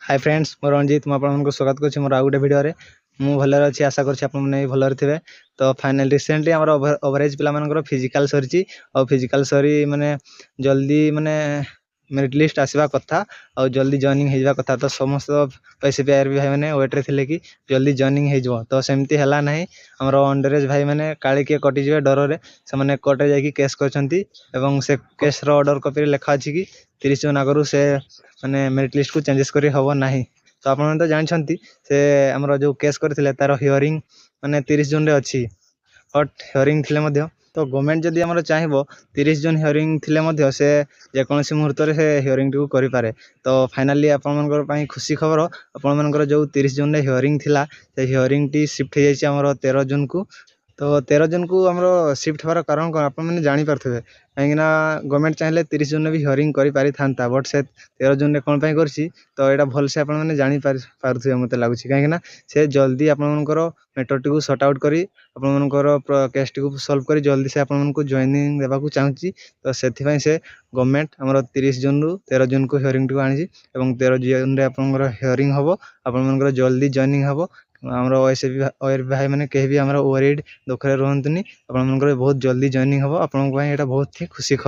Hi friends मोर रंजीत मुझे स्वागत करुँच मोर आउ गोटे भिडियो मु भलर अच्छी आशा करें भलर थे। तो फाइनल रिसेंटली आम ओवरेज पिला फिजिकल सरी और फिजिकल सरी माने जल्दी माने मेरिट लिस्ट आसवा कथा और जल्दी जॉइनिंग हो कथा। तो समस्त पैसे भी भाई मैंने वेट रे थिले कि जल्दी जॉइनिंग हो तो सेमती है ना आमर अंडरेज भाई मैंने काले किए कटिजे डर से कोर्टे जाकि केस कर से केस ऑर्डर कॉपी लिखा अच्छी कि 30 जून आगु से माने मेरिट लिस्ट को चेंजेस करी हबो नाही। तो आप तो जानते से आमर जो केस करथिले तार हियरिंग माने 30 जून रे अच्छी बट हियरिंग थिले मध्य तो गवर्नमेंट जदि आमर चाहिए 30 जून हियरिंग थिले मध्य से जेकोसी मुहूर्त से हियरिंग टी करि पारे। तो फाइनाली आपनकर पई खुशी खबर आपनकर जो 30 जून रे हियरिंग थिला से हियरिंग टी शिफ्ट हो जाइए आमर 13 जून को। तो 13 जून को आमर शिफ्ट हमार कारण कौन आप जानी पारे कहीं गवर्नमेंट चाहिए 30 जून भी हियरिंग कर पारि था बट से 13 जून रे कौन करसी। तो यहाँ भलसे आपने जानी पारे मत लगुच कहीं से जल्दी आपंकर मैटर टी सर्ट आउट कर केस टी सल्व कर जल्दी से आपको जॉइनिंग देवा चाहूँगी। तो से गवर्नमेंट आमर 30 जून रु 13 जून को हियरिंग टी आनी 13 जून रे आपंकर हियरिंग हम आप जल्दी जॉइनिंग हम आमर ओएर भाई मैंने कहीं भी आमर वरीड दुखरे रुहतुनि आप बहुत जल्दी जॉइनिंग हम आपन बहुत ही खुशी खबर।